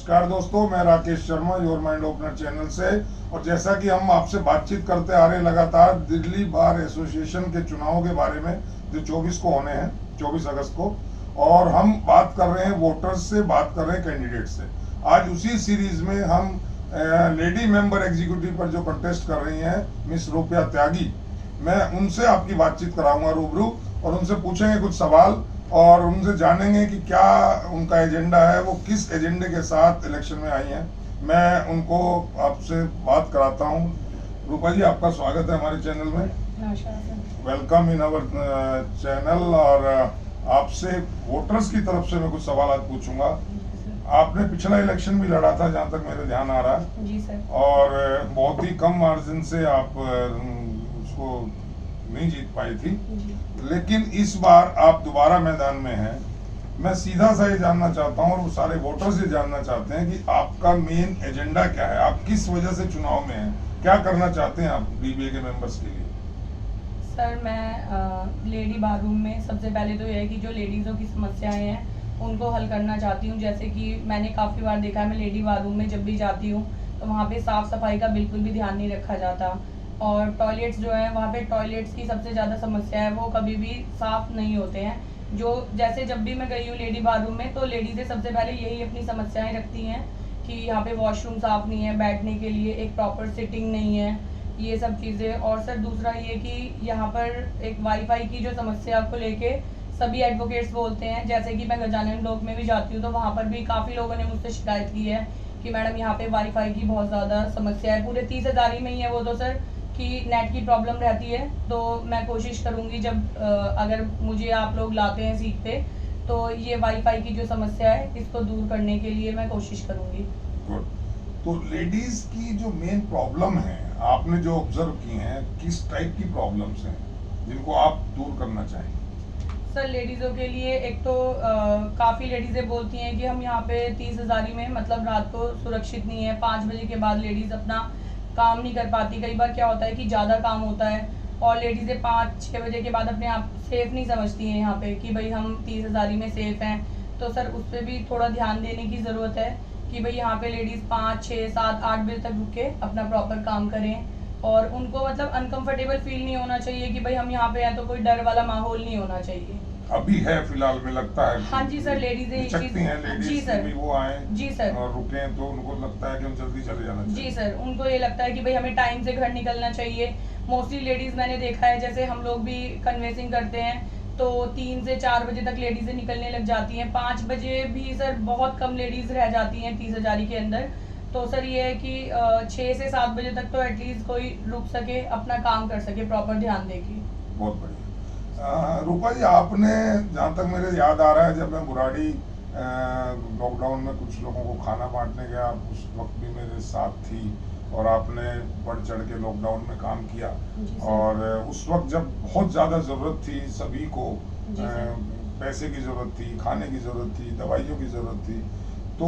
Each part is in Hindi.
नमस्कार दोस्तों, मैं Rakesh Sharma your mind opener channel से। और जैसा कि हम आपसे बातचीत करते आ रहे हैं लगातार दिल्ली बार एसोसिएशन के चुनाव के बारे में जो 24 को होने हैं, 24 अगस्त को, और हम बात कर रहे हैं वोटर्स से, बात कर रहे हैं कैंडिडेट से। आज उसी सीरीज में हम लेडी मेंबर एग्जीक्यूटिव पर जो कंटेस्ट कर रही हैं मिस रूपया त्यागी, मैं उनसे आपकी बातचीत कराऊंगा रूबरू, और उनसे पूछेंगे कुछ सवाल और उनसे जानेंगे कि क्या उनका एजेंडा है, वो किस एजेंडे के साथ इलेक्शन में आई हैं। मैं उनको आपसे बात कराता हूं। रूपा जी, आपका स्वागत है हमारे चैनल में। Welcome in our channel. और आपसे वोटर्स की तरफ से मैं कुछ सवाल पूछूंगा। आपने पिछला इलेक्शन भी लड़ा था, जहां तक मेरे ध्यान आ रहा है। जी सर। और बहुत ही कम मार्जिन से आप उसको नहीं जीत पाई थी, लेकिन इस बार आप दोबारा मैदान में हैं। मैं सीधा सा ये जानना चाहता हूँ और वो सारे वोटर्स ये जानना चाहते हैं कि आपका मेन एजेंडा क्या है, आप किस वजह से चुनाव में हैं, क्या करना चाहते हैं आप डीबीए के मेंबर्स के लिए। सर, मैं लेडी बाथरूम में सबसे पहले तो यह है कि जो लेडीज़ों की समस्याएं हैं उनको हल करना चाहती हूँ। जैसे कि मैंने काफ़ी बार देखा है, मैं लेडी बाथरूम में जब भी जाती हूँ तो वहाँ पे साफ़ सफाई का बिल्कुल भी ध्यान नहीं रखा जाता, और टॉयलेट्स जो है वहाँ पे टॉयलेट्स की सबसे ज़्यादा समस्या है, वो कभी भी साफ़ नहीं होते हैं। जो जैसे जब भी मैं गई हूँ लेडी बाथरूम में, तो लेडीज़ें सबसे पहले यही अपनी समस्याएं रखती हैं कि यहाँ पे वॉशरूम साफ़ नहीं है, बैठने के लिए एक प्रॉपर सिटिंग नहीं है, ये सब चीज़ें। और सर दूसरा ये कि यहाँ पर एक वाईफाई की जो समस्या को लेके सभी एडवोकेट्स बोलते हैं, जैसे कि मैं गजानन ब्लॉक में भी जाती हूँ तो वहाँ पर भी काफ़ी लोगों ने मुझसे शिकायत की है कि मैडम यहाँ पे वाईफाई की बहुत ज़्यादा समस्या है। पूरे 30,000 में ही है वो तो सर, कि नेट की प्रॉब्लम रहती है। तो मैं कोशिश करूंगी जब अगर मुझे आप लोग लाते हैं सीट पे, तो ये वाईफाई की जो समस्या है इसको दूर करने के लिए मैं कोशिश करूंगी। तो लेडीज की जो मेन प्रॉब्लम है, आपने जो ऑब्जर्व की हैं, किस टाइप की प्रॉब्लम्स हैं जिनको आप दूर करना चाहेंगे। सर लेडीज़ों के लिए एक तो काफ़ी लेडीज़ें बोलती हैं कि हम यहाँ पे 30,000 में मतलब रात को सुरक्षित नहीं है। 5 बजे के बाद लेडीज़ अपना काम नहीं कर पाती। कई बार क्या होता है कि ज़्यादा काम होता है और लेडीज़ें 5-6 बजे के बाद अपने आप सेफ नहीं समझती हैं यहाँ पे कि भाई हम 30,000 में सेफ हैं। तो सर उस पर भी थोड़ा ध्यान देने की ज़रूरत है कि भाई यहाँ पे लेडीज़ 5, 6, 7, 8 बजे तक रुक के अपना प्रॉपर काम करें, और उनको मतलब अनकंफर्टेबल फील नहीं होना चाहिए कि भाई हम यहाँ पे हैं, तो कोई डर वाला माहौल नहीं होना चाहिए। अभी है फिलहाल में लगता है। हाँ जी सर, लेडीज़ जी सर, भी वो आए जी सर और रुके तो उनको लगता है कि हम जल्दी चले जाना चाहिए। जी सर, उनको ये लगता है कि भाई हमें टाइम से घर निकलना चाहिए। मोस्टली लेडीज़ मैंने देखा है, जैसे हम लोग भी कन्वेंसिंग करते हैं तो 3 से 4 बजे तक लेडीज़ें निकलने लग जाती हैं। 5 बजे भी सर बहुत कम लेडीज़ रह जाती हैं 30,000 के अंदर। तो सर ये है कि 6 से 7 बजे तक तो एटलीस्ट कोई रुक सके, अपना काम कर सके प्रॉपर ध्यान देके। बहुत बढ़िया। रूपा जी, आपने, जहाँ तक मेरे याद आ रहा है, जब मैं बुराड़ी लॉकडाउन में कुछ लोगों को खाना बांटने गया, उस वक्त भी मेरे साथ थी और आपने बढ़ चढ़ के लॉकडाउन में काम किया। और उस वक्त जब बहुत ज़्यादा ज़रूरत थी सभी को, पैसे की ज़रूरत थी, खाने की ज़रूरत थी, दवाइयों की ज़रूरत थी, तो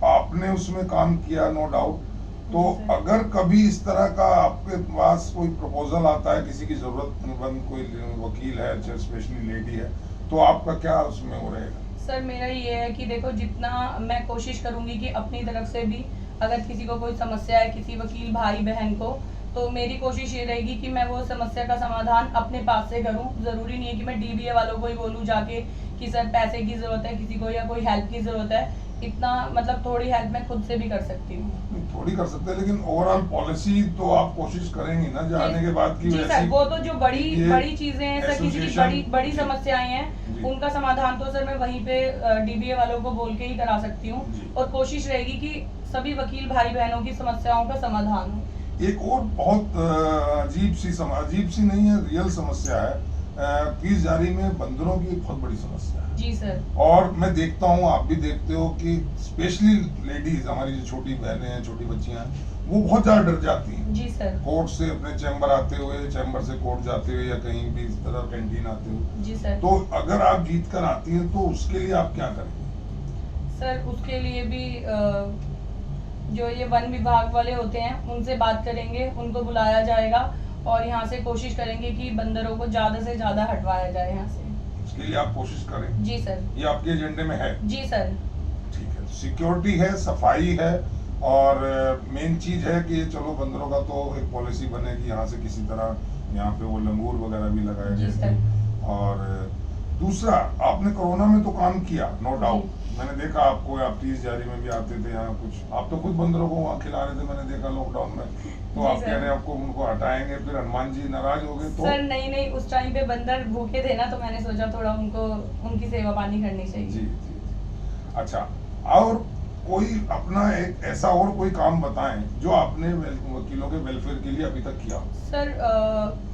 आपने उसमें काम किया, नो डाउट। तो अगर कभी इस तरह का आपके पास कोई प्रपोजल आता है, किसी की जरूरतमंद कोई वकील है, स्पेशली लेडी है, तो आपका क्या उसमें हो रहेगा। सर मेरा ये है कि देखो, जितना मैं कोशिश करूंगी कि अपनी तरफ से भी अगर किसी को कोई समस्या है, किसी वकील भाई बहन को, तो मेरी कोशिश ये रहेगी कि मैं वो समस्या का समाधान अपने पास से करूं। ज़रूरी नहीं है कि मैं डीबीए वालों को ही बोलूं जाके कि सर पैसे की ज़रूरत है किसी को या कोई हेल्प की ज़रूरत है। इतना मतलब थोड़ी हेल्प मैं खुद से भी कर सकती हूँ। थोड़ी कर सकते हैं, लेकिन ओवरऑल पॉलिसी तो आप कोशिश करेंगी ना जाने के बाद की। जी सर, वो तो जो बड़ी चीजें हैं सर, किसी की बड़ी समस्याएं हैं, उनका समाधान तो सर मैं वहीं पे डीबीए वालों को बोल के ही करा सकती हूँ। और कोशिश रहेगी कि सभी वकील भाई बहनों की समस्याओं का समाधान हो। एक और बहुत अजीब सी नहीं है, रियल समस्या है। 30,000 में बंदरों की बहुत बड़ी समस्या है। जी सर। और मैं देखता हूँ, आप भी देखते हो कि स्पेशली लेडीज, हमारी जो छोटी बहनें हैं, छोटी बच्चियां हैं, वो बहुत ज्यादा डर जाती हैं। जी सर। कोर्ट से अपने चैम्बर आते हुए, चैम्बर से कोर्ट जाते हुए, या कहीं भी इस तरह कैंटीन आते हुए। जी सर। तो अगर आप जीत कर आती हैं तो उसके लिए आप क्या करेंगे। सर उसके लिए भी जो ये वन विभाग वाले होते हैं उनसे बात करेंगे, उनको बुलाया जाएगा और यहाँ से कोशिश करेंगे कि बंदरों को ज्यादा से ज्यादा हटवाया जाए यहाँ से। इसके लिए आप कोशिश करें। जी सर। ये आपके एजेंडे में है। जी सर। ठीक है। सिक्योरिटी है, सफाई है, और मेन चीज है कि चलो बंदरों का तो एक पॉलिसी बने कि यहाँ से किसी तरह यहाँ पे वो लंगूर वगैरह भी लगाए जी गए सर। थे। और दूसरा, आपने कोरोना में तो काम किया, नो डाउट, मैंने देखा आपको, आप 30 जारी में भी आते थे यहाँ कुछ, आप तो खुद बंदरों को वहाँ खिला रहे थे, मैंने देखा लॉकडाउन में। तो जी आप सर। कह रहे हैं आपको उनको हटाएंगे, फिर हनुमान जी नाराज हो गए तो? सर नहीं, उस टाइम पे बंदर भूखे थे ना, तो मैंने सोचा थोड़ा उनको उनकी सेवा पानी करनी चाहिए। जी जी। अच्छा, और कोई अपना एक ऐसा और कोई काम बताएं जो आपने वकीलों के वेलफेयर के लिए अभी तक किया हो? सर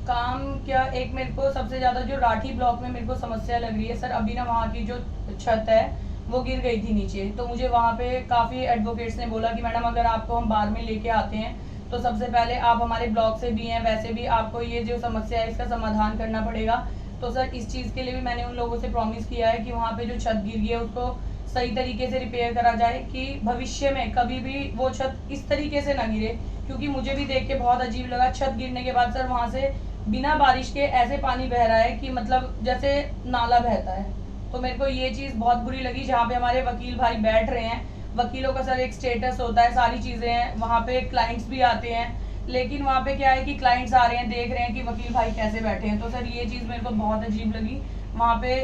काम क्या, एक मेरे को सबसे ज्यादा जो राठी ब्लॉक में मेरे को समस्या लग रही है सर, अभी ना वहाँ की जो छत है वो गिर गई थी नीचे, तो मुझे वहाँ पे काफी एडवोकेट्स ने बोला कि मैडम अगर आपको हम बार में लेके आते हैं तो सबसे पहले आप हमारे ब्लॉक से भी हैं, वैसे भी आपको ये जो समस्या है इसका समाधान करना पड़ेगा। तो सर इस चीज के लिए भी मैंने उन लोगों से प्रॉमिस किया है कि वहाँ पे जो छत गिर गई है उसको सही तरीके से रिपेयर करा जाए, कि भविष्य में कभी भी वो छत इस तरीके से ना गिरे। क्योंकि मुझे भी देख के बहुत अजीब लगा, छत गिरने के बाद सर वहां से बिना बारिश के ऐसे पानी बह रहा है कि मतलब जैसे नाला बहता है। तो मेरे को ये चीज बहुत बुरी लगी। जहाँ पे हमारे वकील भाई बैठ रहे हैं, वकीलों का सर एक स्टेटस होता है, सारी चीजें हैं, वहाँ पे क्लाइंट्स भी आते हैं, लेकिन वहाँ पे क्या है कि क्लाइंट्स आ रहे हैं, देख रहे हैं कि वकील भाई कैसे बैठे हैं। तो सर ये चीज मेरे को बहुत अजीब लगी। वहाँ पे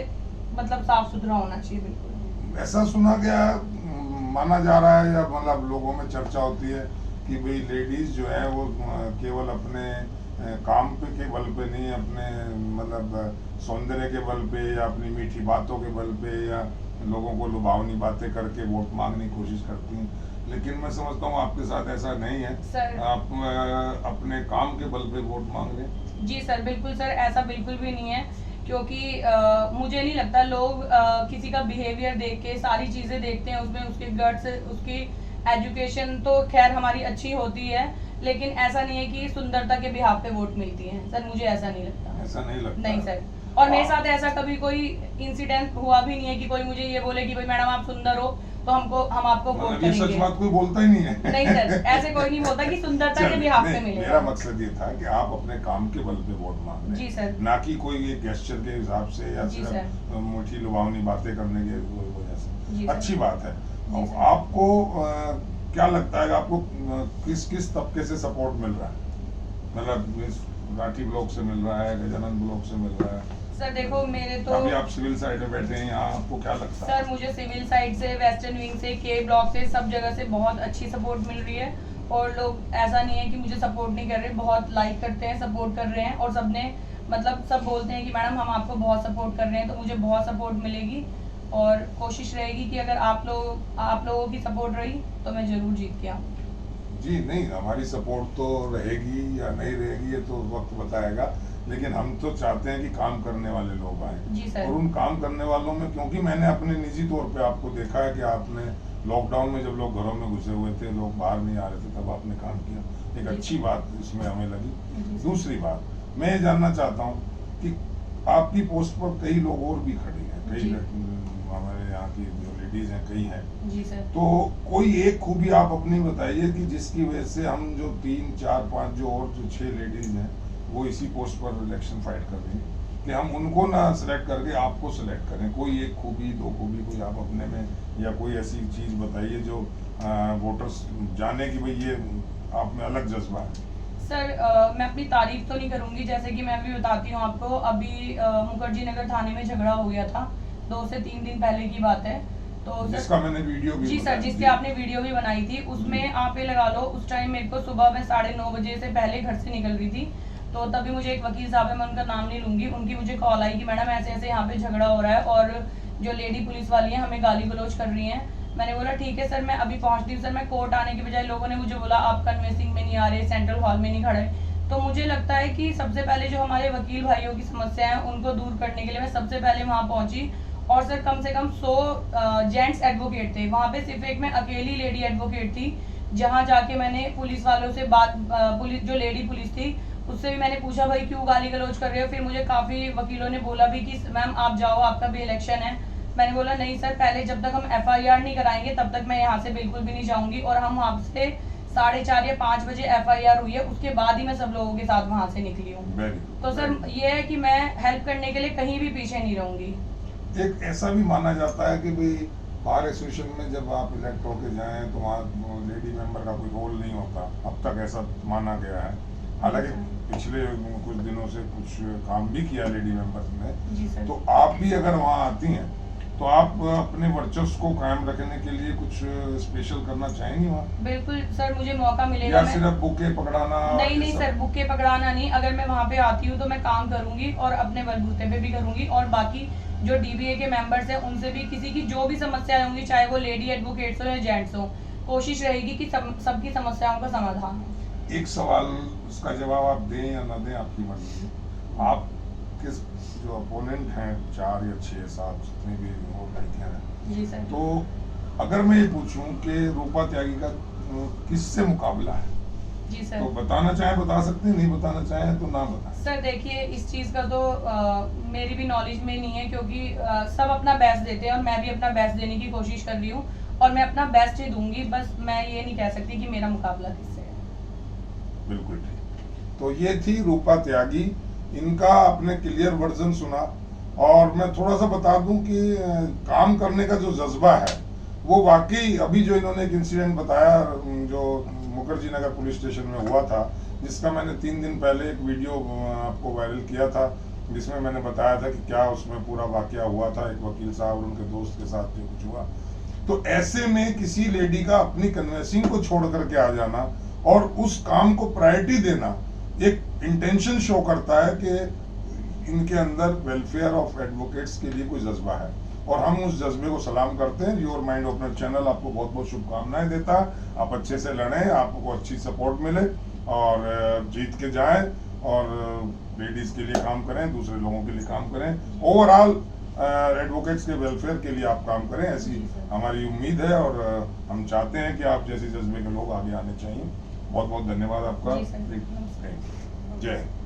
मतलब साफ सुथरा होना चाहिए बिल्कुल। ऐसा सुना गया, माना जा रहा है, या मतलब लोगों में चर्चा होती है कि भाई लेडीज जो है वो केवल अपने काम के बल पे नहीं, अपने मतलब सौंदर्य के बल पे या अपनी मीठी बातों के बल पे या लोगों को लुभावनी बातें करके वोट मांगने की कोशिश करती हैं। लेकिन मैं समझता हूँ आपके साथ ऐसा नहीं है, सर आप अपने काम के बल पे वोट मांग रहे हैं। जी सर, बिल्कुल सर, ऐसा बिल्कुल भी नहीं है। क्योंकि मुझे नहीं लगता लोग किसी का बिहेवियर देख के सारी चीजें देखते हैं, उसमें उसके गट्स, उसकी एजुकेशन तो खैर हमारी अच्छी होती है, लेकिन ऐसा नहीं है कि सुंदरता के बिहाफ पे वोट मिलती है। सर मुझे ऐसा नहीं लगता। ऐसा नहीं लगता? नहीं सर, और मेरे साथ ऐसा कभी कोई इंसिडेंट हुआ भी नहीं है कि कोई मुझे ये बोले कि भाई मैडम आप सुंदर हो तो हम आपको वोट मतलब ये सच करेंगे। बात कोई बोलता ही नहीं है। नहीं सर, ऐसे कोई नहीं बोलता कि सुंदरता के बिहाफ पे नहीं, मिले। मेरा मकसद ये था कि आप अपने काम के बल पे वोट मांग रहे जी हैं, सर। ना कि कोई एक गेस्चर के हिसाब से या जी सिर्फ मीठी लुभावनी बातें करने की वजह जी से। सर। अच्छी बात है। जी सर। आपको क्या लगता है, आपको किस किस तबके से सपोर्ट मिल रहा है? मतलब इस राठी ब्लॉक से मिल रहा है, गजानन ब्लॉक से मिल रहा है? सर देखो मेरे तो अभी आप सिविल साइड में बैठे हैं यहाँ, आपको क्या लगता है? सर मुझे सिविल साइड से, वेस्टर्न विंग से, के ब्लॉक से, सब जगह से बहुत अच्छी सपोर्ट मिल रही है। और लोग ऐसा नहीं है कि मुझे सपोर्ट नहीं कर रहे, बहुत लाइक करते हैं, सपोर्ट कर रहे हैं। और सबने मतलब सब बोलते हैं कि मैडम हम आपको बहुत सपोर्ट कर रहे हैं, तो मुझे बहुत सपोर्ट मिलेगी। और कोशिश रहेगी कि अगर आप लोगों की सपोर्ट रही तो मैं जरूर जीत के आऊँ। जी नहीं, हमारी सपोर्ट तो रहेगी या नहीं रहेगी ये तो वक्त बताएगा, लेकिन हम तो चाहते हैं कि काम करने वाले लोग आए। जी सर। और उन काम करने वालों में, क्योंकि मैंने अपने निजी तौर पे आपको देखा है कि आपने लॉकडाउन में जब लोग घरों में घुसे हुए थे, लोग बाहर नहीं आ रहे थे, तब आपने काम किया। एक जी। अच्छी बात इसमें हमें लगी। जी। दूसरी बात, मैं ये जानना चाहता हूँ कि आपकी पोस्ट पर कई लोग और भी खड़े हैं, जी। कई हमारे यहाँ की जो लेडीज हैं कई हैं, जी सर। तो कोई एक खूबी आप अपनी बताइए कि जिसकी वजह से हम जो 3, 4, 5 जो और जो 6 लेडीज हैं वो इसी पोस्ट पर इलेक्शन फाइट कर रही है, कि हम उनको ना सिलेक्ट करके आपको सिलेक्ट करें। कोई एक खूबी, 2 खूबी कोई आप अपने में, या कोई ऐसी चीज बताइए जो वोटर्स जाने कि भाई ये आप में अलग जज्बा है। सर मैं अपनी तारीफ तो नहीं करूंगी, जैसे कि मैं भी बताती हूँ आपको। अभी मुखर्जी नगर थाने में झगड़ा हो गया था, 2 से 3 दिन पहले की बात है। तो जिसका मैंने वीडियो भी जी सर, जिसके आपने वीडियो भी बनाई थी, उसमें आप ये लगा लो उस टाइम मेरे को सुबह में 9:30 बजे से पहले घर से निकल रही थी। तो तभी मुझे एक वकील साहब है, मैं उनका नाम नहीं लूंगी, उनकी मुझे कॉल आई कि मैडम ऐसे ऐसे यहाँ पे झगड़ा हो रहा है और जो लेडी पुलिस वाली है हमें गाली गलौज कर रही है। मैंने बोला ठीक है सर, मैं अभी पहुंचती हूँ। सर मैं कोर्ट आने के बजाय लोगों ने मुझे बोला आप कन्वेंसिंग में नहीं आ रहे, सेंट्रल हॉल में नहीं खड़े। तो मुझे लगता है कि सबसे पहले जो हमारे वकील भाइयों की समस्या है उनको दूर करने के लिए मैं सबसे पहले वहां पहुंची। और सर कम से कम 100 जेंट्स एडवोकेट थे वहां पे, सिर्फ एक मैं अकेली लेडी एडवोकेट थी। जहां जाके मैंने पुलिस वालों से बात, पुलिस जो लेडी पुलिस थी उससे भी मैंने पूछा भाई क्यों गाली गलौज कर रहे हो। फिर मुझे काफी वकीलों ने बोला भी कि मैम आप जाओ, आपका भी इलेक्शन है। मैंने बोला नहीं सर, पहले जब तक हम FIR नहीं कराएंगे तब तक मैं यहाँ से बिल्कुल भी नहीं जाऊंगी। और हम आपसे 4:30 या 5 बजे FIR हुई है, उसके बाद ही मैं सब लोगों के साथ वहां से निकली हूँ। तो सर ये है कि मैं हेल्प करने के लिए कहीं भी पीछे नहीं रहूंगी। एक ऐसा भी माना जाता है कि भाई बार एसोसिएशन में जब आप इलेक्ट होके जाएं तो वहाँ लेडी मेंबर का कोई रोल नहीं होता, अब तक ऐसा माना गया है। हालांकि पिछले कुछ दिनों से कुछ काम भी किया लेडी मेंबर्स ने, जी सर। तो आप भी अगर वहाँ आती हैं तो आप अपने वर्चस्व को कायम रखने के लिए कुछ स्पेशल करना चाहेंगी वहाँ, बिल्कुल सर, मुझे मौका मिलेगा या मैं सिर्फ बुके पकड़ाना? नहीं ये सब? सर, बुके पकड़ाना नहीं। अगर मैं वहाँ पे आती हूँ तो मैं काम करूंगी और अपने बलबूते पे भी करूंगी, और बाकी जो डीबीए के मेंबर्स हैं उनसे भी किसी की जो भी समस्याएं होंगी, चाहे वो लेडी एडवोकेट्स हो या जेंट्स हो, कोशिश रहेगी कि सबकी समस्याओं का समाधान हो। एक सवाल, उसका जवाब आप दें या ना दें, आपकी मर्जी है। आप किस जो अपोनेंट हैं, 4 या 6 7 जितने भी और लड़कियां हैं, जी सर। तो अगर मैं ये पूछूं कि रूपा त्यागी का किससे मुकाबला है, जी सर। तो बताना चाहें बता सकते हैं, नहीं बताना चाहें तो ना बताएं। सर देखिए, इस चीज़ का तो मेरी भी नॉलेज में नहीं है, क्योंकि सब अपना बेस्ट देते हैं और मैं भी अपना बेस्ट देने की कोशिश कर रही हूँ और मैं अपना बेस्ट ही दूंगी। बस मैं ये नहीं कह सकती कि मेरा मुकाबला किससे है। बिल्कुल ठीक। तो ये थी रूपा त्यागी, इनका आपने क्लियर वर्जन सुना। और मैं थोड़ा सा बता दूं कि काम करने का जो जज्बा है वो वाकई, अभी जो इन्होंने एक इंसिडेंट बताया जो मुखर्जी नगर पुलिस स्टेशन में हुआ था, जिसका मैंने 3 दिन पहले एक वीडियो आपको वायरल किया था, जिसमें मैंने बताया था कि क्या उसमें पूरा वाकया हुआ था, एक वकील साहब और उनके दोस्त के साथ जो कुछ हुआ। तो ऐसे में किसी लेडी का अपनी कन्वेंसिंग को छोड़ करके आ जाना और उस काम को प्रायोरिटी देना एक इंटेंशन शो करता है कि इनके अंदर वेलफेयर ऑफ एडवोकेट्स के लिए कोई जज्बा है, और हम उस जज्बे को सलाम करते हैं। योर माइंड ओपनर चैनल आपको बहुत बहुत शुभकामनाएं देता है। आप अच्छे से लड़ें, आपको अच्छी सपोर्ट मिले और जीत के जाएं, और लेडीज के लिए काम करें, दूसरे लोगों के लिए काम करें, ओवरऑल एडवोकेट्स के वेलफेयर के लिए आप काम करें, ऐसी हमारी उम्मीद है। और हम चाहते हैं कि आप जैसे जज्बे के लोग आगे आने चाहिए। बहुत बहुत धन्यवाद आपका। जी सर, नमस्कार। जय हिंद।